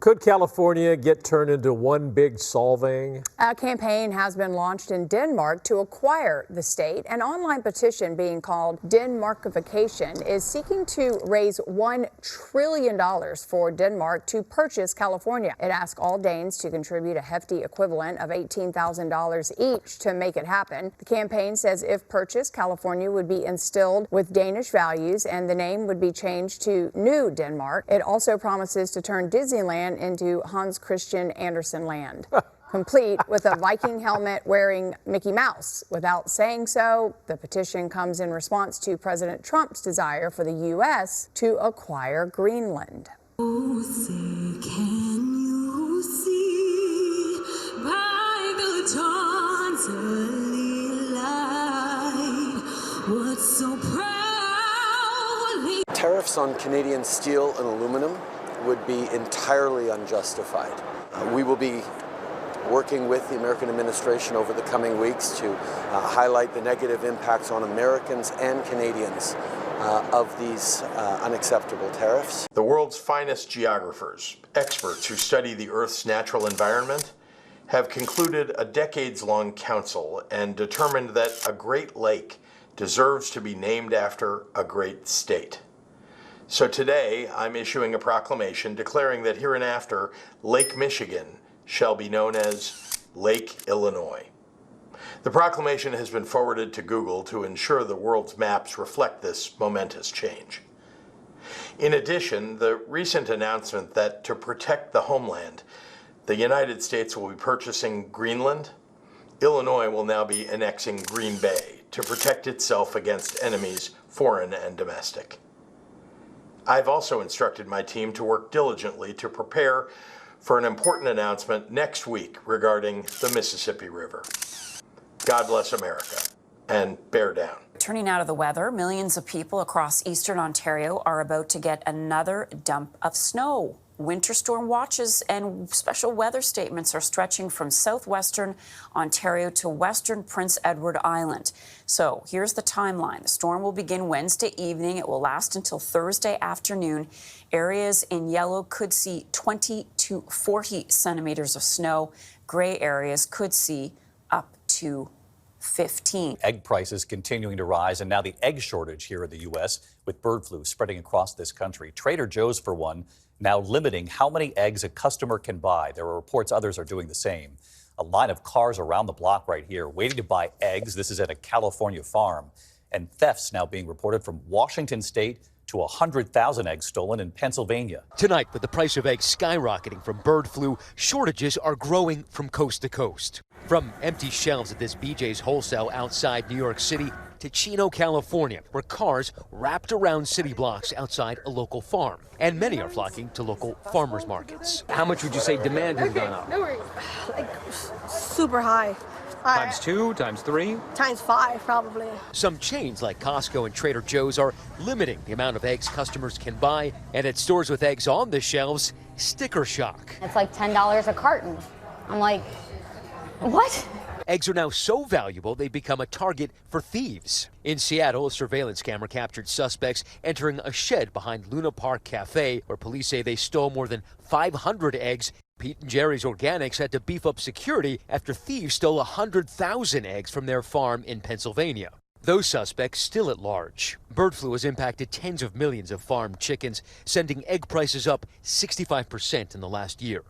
Could California get turned into one big solving? A campaign has been launched in Denmark to acquire the state. An online petition being called Denmarkification is seeking to raise $1 trillion for Denmark to purchase California. It asks all Danes to contribute a hefty equivalent of $18,000 each to make it happen. The campaign says if purchased, California would be instilled with Danish values and the name would be changed to New Denmark. It also promises to turn Disneyland into Hans Christian Andersen Land, complete with a Viking helmet wearing Mickey Mouse. Without saying so, the petition comes in response to President Trump's desire for the U.S. to acquire Greenland. Oh, say, can you see by the dawn's early light what's so proudly? Tariffs on Canadian steel and aluminum would be entirely unjustified. We will be working with the American administration over the coming weeks to highlight the negative impacts on Americans and Canadians of these unacceptable tariffs. The world's finest geographers, experts who study the Earth's natural environment, have concluded a decades-long council and determined that a Great Lake deserves to be named after a great state. So today, I'm issuing a proclamation declaring that hereinafter, Lake Michigan shall be known as Lake Illinois. The proclamation has been forwarded to Google to ensure the world's maps reflect this momentous change. In addition, the recent announcement that to protect the homeland, the United States will be purchasing Greenland, Illinois will now be annexing Green Bay to protect itself against enemies, foreign and domestic. I've also instructed my team to work diligently to prepare for an important announcement next week regarding the Mississippi River. God bless America, and bear down. Turning out of the weather, millions of people across eastern Ontario are about to get another dump of snow. Winter storm watches and special weather statements are stretching from southwestern Ontario to western Prince Edward Island. So here's the timeline. The storm will begin Wednesday evening. It will last until Thursday afternoon. Areas in yellow could see 20 to 40 centimeters of snow. Gray areas could see up to 15. Egg prices continuing to rise, and now the egg shortage here in the U.S. with bird flu spreading across this country. Trader Joe's, for one, now limiting how many eggs a customer can buy. There are reports others are doing the same. A line of cars around the block right here waiting to buy eggs. This is at a California farm. And thefts now being reported from Washington State to 100,000 eggs stolen in Pennsylvania. Tonight, with the price of eggs skyrocketing from bird flu, shortages are growing from coast to coast. From empty shelves at this BJ's Wholesale outside New York City to Chino, California, where cars wrapped around city blocks outside a local farm. And many are flocking to local farmers markets. How much would you say demand has gone up? No worries. Like, super high. Times 2, times 3? Times 5, probably. Some chains like Costco and Trader Joe's are limiting the amount of eggs customers can buy. And at stores with eggs on the shelves, sticker shock. It's like $10 a carton. I'm like, what? Eggs are now so valuable they become a target for thieves. In Seattle, a surveillance camera captured suspects entering a shed behind Luna Park Cafe, where police say they stole more than 500 eggs. Pete and Jerry's Organics had to beef up security after thieves stole 100,000 eggs from their farm in Pennsylvania. Those suspects still at large. Bird flu has impacted tens of millions of farmed chickens, sending egg prices up 65% in the last year.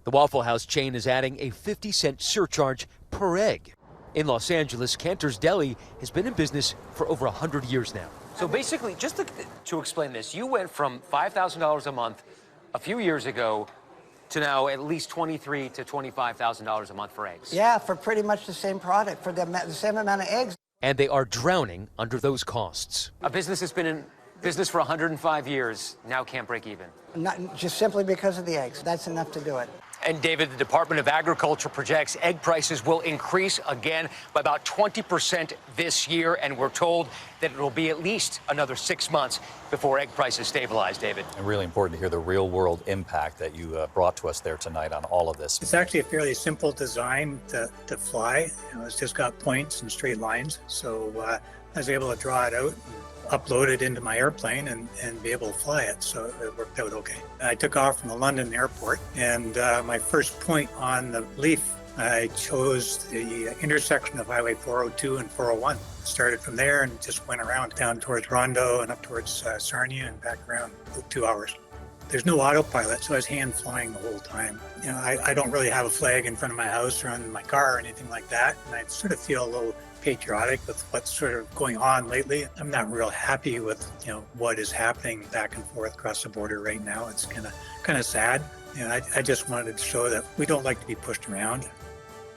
The Waffle House chain is adding a 50-cent surcharge per egg. In Los Angeles, Cantor's Deli has been in business for over 100 years now. So basically, just to explain this, you went from $5,000 a month a few years ago to now at least $23,000 to $25,000 a month for eggs. Yeah, for pretty much the same product, for the same amount of eggs. And they are drowning under those costs. A business that's been in business for 105 years now can't break even. Not just simply because of the eggs. That's enough to do it. And David, the Department of Agriculture projects egg prices will increase again by about 20% this year, and we're told that it will be at least another 6 months before egg prices stabilize, David. And really important to hear the real-world impact that you brought to us there tonight on all of this. It's actually a fairly simple design to fly. It's just got points and straight lines, so I was able to draw it out upload it into my airplane and be able to fly it. So it worked out okay. I took off from the London airport, and my first point on the Leaf, I chose the intersection of Highway 402 and 401. Started from there and just went around down towards Rondo and up towards Sarnia and back around for 2 hours. There's no autopilot, so I was hand flying the whole time. You know, I don't really have a flag in front of my house or on my car or anything like that, and I sort of feel a little patriotic with what's sort of going on lately. I'm not real happy with, you know, what is happening back and forth across the border right now. It's kind of sad. You know, I just wanted to show that we don't like to be pushed around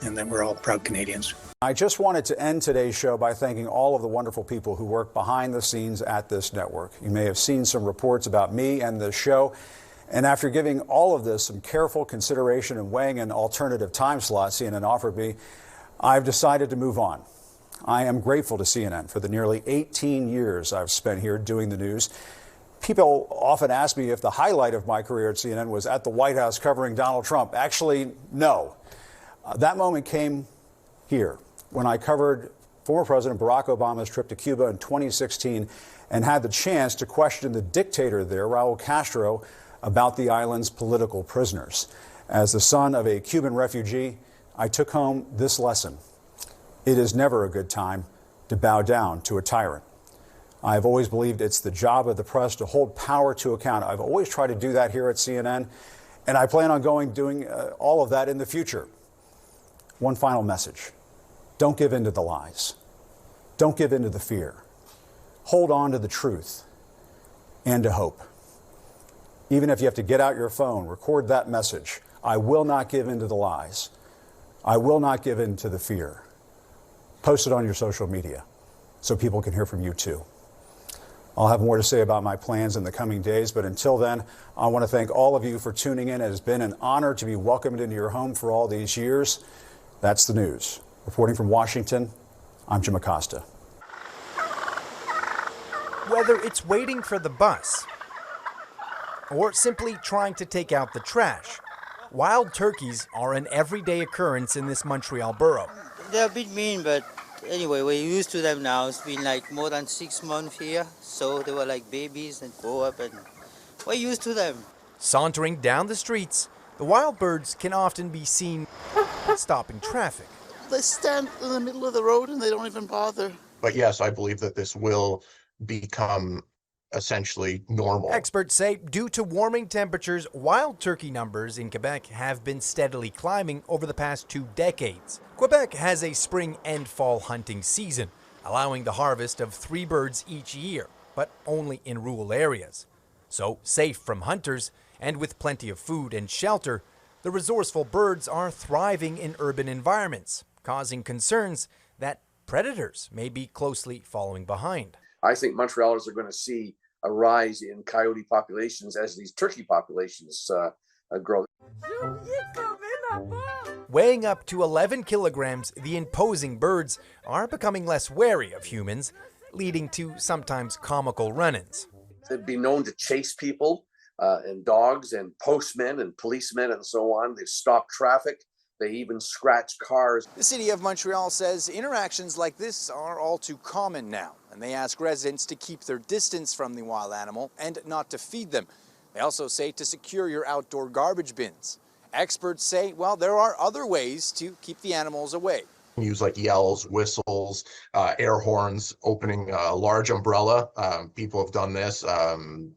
and that we're all proud Canadians. I just wanted to end today's show by thanking all of the wonderful people who work behind the scenes at this network. You may have seen some reports about me and this show. And after giving all of this some careful consideration and weighing an alternative time slot CNN offered me, I've decided to move on. I am grateful to CNN for the nearly 18 years I've spent here doing the news. People often ask me if the highlight of my career at CNN was at the White House covering Donald Trump. Actually, no. That moment came here when I covered former President Barack Obama's trip to Cuba in 2016 and had the chance to question the dictator there, Raul Castro, about the island's political prisoners. As the son of a Cuban refugee, I took home this lesson. It is never a good time to bow down to a tyrant. I've always believed it's the job of the press to hold power to account. I've always tried to do that here at CNN, and I plan on doing all of that in the future. One final message. Don't give in to the lies. Don't give in to the fear. Hold on to the truth and to hope. Even if you have to get out your phone, record that message. I will not give in to the lies. I will not give in to the fear. Post it on your social media so people can hear from you too. I'll have more to say about my plans in the coming days, but until then, I want to thank all of you for tuning in. It has been an honor to be welcomed into your home for all these years. That's the news. Reporting from Washington, I'm Jim Acosta. Whether it's waiting for the bus or simply trying to take out the trash, wild turkeys are an everyday occurrence in this Montreal borough. They're a bit mean, but anyway, we're used to them now. It's been like more than 6 months here, so they were like babies and grow up, and we're used to them. Sauntering down the streets, the wild birds can often be seen stopping traffic. They stand in the middle of the road and they don't even bother. But yes, I believe that this will become essentially normal. Experts say due to warming temperatures, wild turkey numbers in Quebec have been steadily climbing over the past 2 decades. Quebec has a spring and fall hunting season, allowing the harvest of 3 birds each year, but only in rural areas. So, safe from hunters and with plenty of food and shelter, the resourceful birds are thriving in urban environments, causing concerns that predators may be closely following behind. I think Montrealers are going to see a rise in coyote populations as these turkey populations grow. Weighing up to 11 kilograms, the imposing birds are becoming less wary of humans, leading to sometimes comical run-ins. They'd be known to chase people and dogs and postmen and policemen and so on. They stop traffic. They even scratch cars. The City of Montreal says interactions like this are all too common now, and they ask residents to keep their distance from the wild animal and not to feed them. They also say to secure your outdoor garbage bins. Experts say, well, there are other ways to keep the animals away. Use like yells, whistles, air horns, opening a large umbrella. People have done this,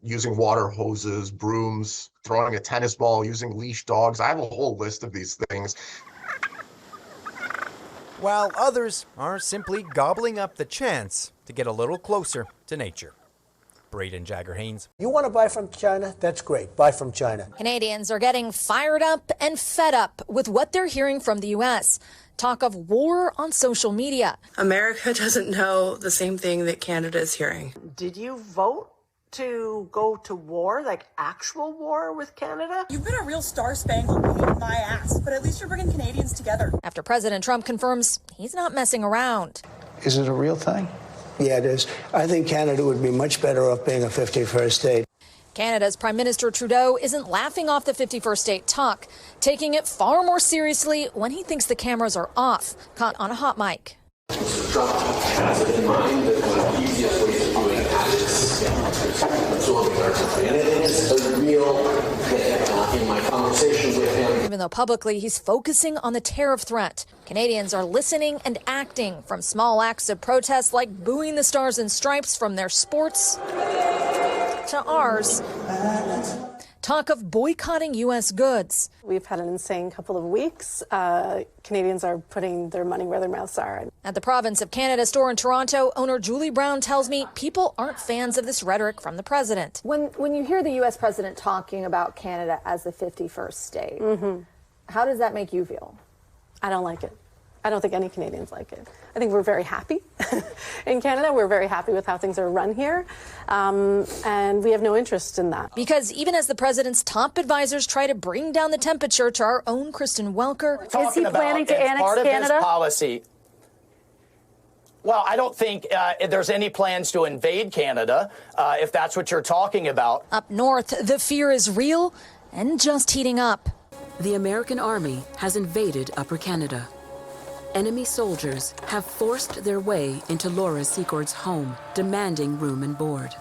using water hoses, brooms, throwing a tennis ball, using leash dogs. I have a whole list of these things. While others are simply gobbling up the chance to get a little closer to nature. Braden Jagger-Haynes. You want to buy from China? That's great. Buy from China. Canadians are getting fired up and fed up with what they're hearing from the U.S. Talk of war on social media. America doesn't know the same thing that Canada is hearing. Did you vote to go to war, like actual war with Canada? You've been a real star-spangled pain in my ass, but at least you're bringing Canadians together. After President Trump confirms he's not messing around. Is it a real thing? Yeah, it is. I think Canada would be much better off being a 51st state. Canada's Prime Minister Trudeau isn't laughing off the 51st state talk, taking it far more seriously when he thinks the cameras are off, caught on a hot mic. Mr. Trump has it in mind that one of the easiest ways of doing absorbing urgently. And it is a real hit in my conversation with him. Even though publicly he's focusing on the tariff threat, Canadians are listening and acting, from small acts of protest like booing the Stars and Stripes from their sports to ours. Talk of boycotting U.S. goods. We've had an insane couple of weeks. Canadians are putting their money where their mouths are. At the Province of Canada store in Toronto, owner Julie Brown tells me people aren't fans of this rhetoric from the president. When you hear the U.S. president talking about Canada as the 51st state, how does that make you feel? I don't like it. I don't think any Canadians like it. I think we're very happy in Canada. We're very happy with how things are run here. And we have no interest in that. Because even as the president's top advisors try to bring down the temperature to our own Kristen Welker, is he planning to annex part Canada? Of his policy. Well, I don't think there's any plans to invade Canada, if that's what you're talking about. Up north, the fear is real and just heating up. The American Army has invaded Upper Canada. Enemy soldiers have forced their way into Laura Secord's home, demanding room and board.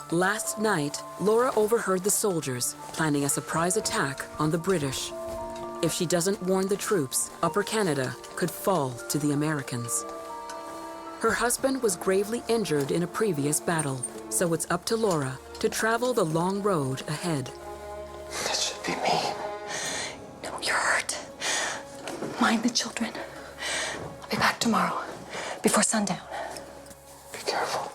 Last night, Laura overheard the soldiers planning a surprise attack on the British. If she doesn't warn the troops, Upper Canada could fall to the Americans. Her husband was gravely injured in a previous battle, so it's up to Laura to travel the long road ahead. That should be me. No, you're hurt. Mind the children. I'll be back tomorrow, before sundown. Be careful.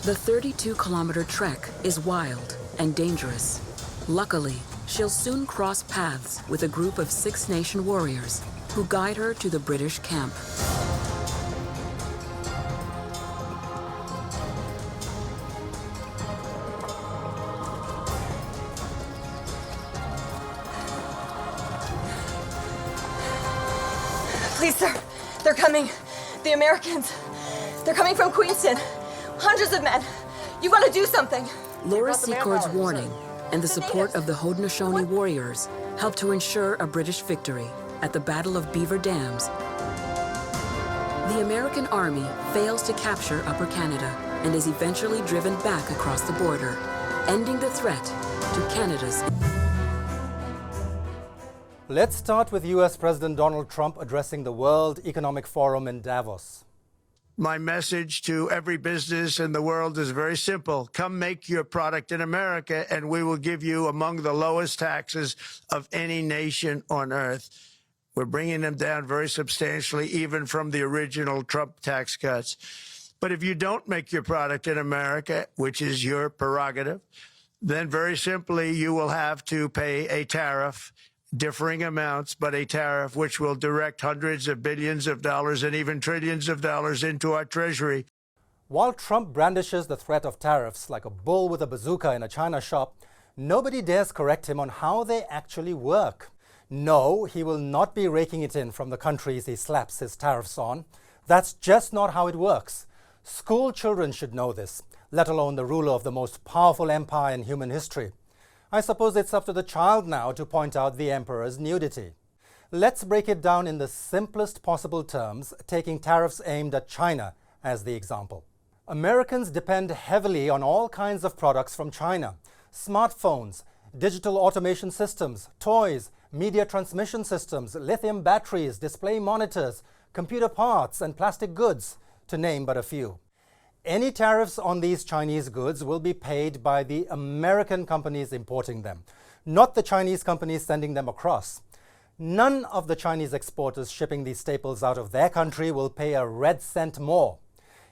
The 32-kilometer trek is wild and dangerous. Luckily, she'll soon cross paths with a group of Six Nation warriors who guide her to the British camp. Please, sir. They're coming. The Americans. They're coming from Queenston. Hundreds of men. You want to do something. Laura Secord's warning and the support of the Haudenosaunee warriors helped to ensure a British victory at the Battle of Beaver Dams. The American Army fails to capture Upper Canada and is eventually driven back across the border, ending the threat to Canada's. Let's start with U.S. President Donald Trump addressing the World Economic Forum in Davos. My message to every business in the world is very simple. Come make your product in America, and we will give you among the lowest taxes of any nation on earth. We're bringing them down very substantially, even from the original Trump tax cuts. But if you don't make your product in America, which is your prerogative, then very simply you will have to pay a tariff, differing amounts, but a tariff which will direct hundreds of billions of dollars and even trillions of dollars into our treasury. While Trump brandishes the threat of tariffs like a bull with a bazooka in a china shop, nobody dares correct him on how they actually work. No, he will not be raking it in from the countries he slaps his tariffs on. That's just not how it works. School children should know this, let alone the ruler of the most powerful empire in human history. I suppose it's up to the child now to point out the emperor's nudity. Let's break it down in the simplest possible terms, taking tariffs aimed at China as the example. Americans depend heavily on all kinds of products from China. Smartphones, digital automation systems, toys, media transmission systems, lithium batteries, display monitors, computer parts, and plastic goods, to name but a few. Any tariffs on these Chinese goods will be paid by the American companies importing them, not the Chinese companies sending them across. None of the Chinese exporters shipping these staples out of their country will pay a red cent more.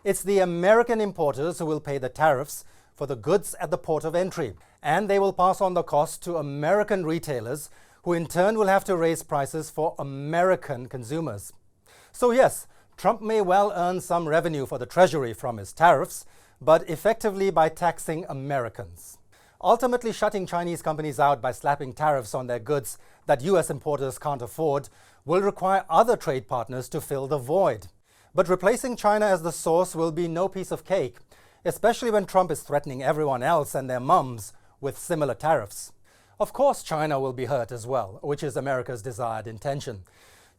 It's the American importers who will pay the tariffs for the goods at the port of entry, and they will pass on the cost to American retailers, who in turn will have to raise prices for American consumers. So yes, Trump may well earn some revenue for the Treasury from his tariffs, but effectively by taxing Americans. Ultimately shutting Chinese companies out by slapping tariffs on their goods that U.S. importers can't afford will require other trade partners to fill the void. But replacing China as the source will be no piece of cake, especially when Trump is threatening everyone else and their mums with similar tariffs. Of course, China will be hurt as well, which is America's desired intention.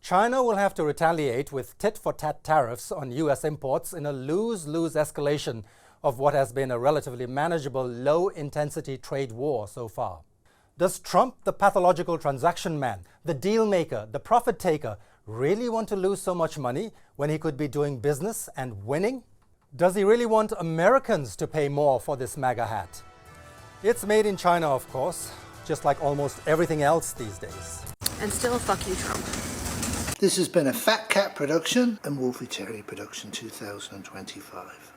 China will have to retaliate with tit-for-tat tariffs on U.S. imports in a lose-lose escalation of what has been a relatively manageable, low-intensity trade war so far. Does Trump, the pathological transaction man, the deal maker, the profit taker, really want to lose so much money when he could be doing business and winning? Does he really want Americans to pay more for this MAGA hat? It's made in China, of course, just like almost everything else these days. And still, fuck you, Trump. This has been a Fat Cat production and Wolfie Terry production 2025.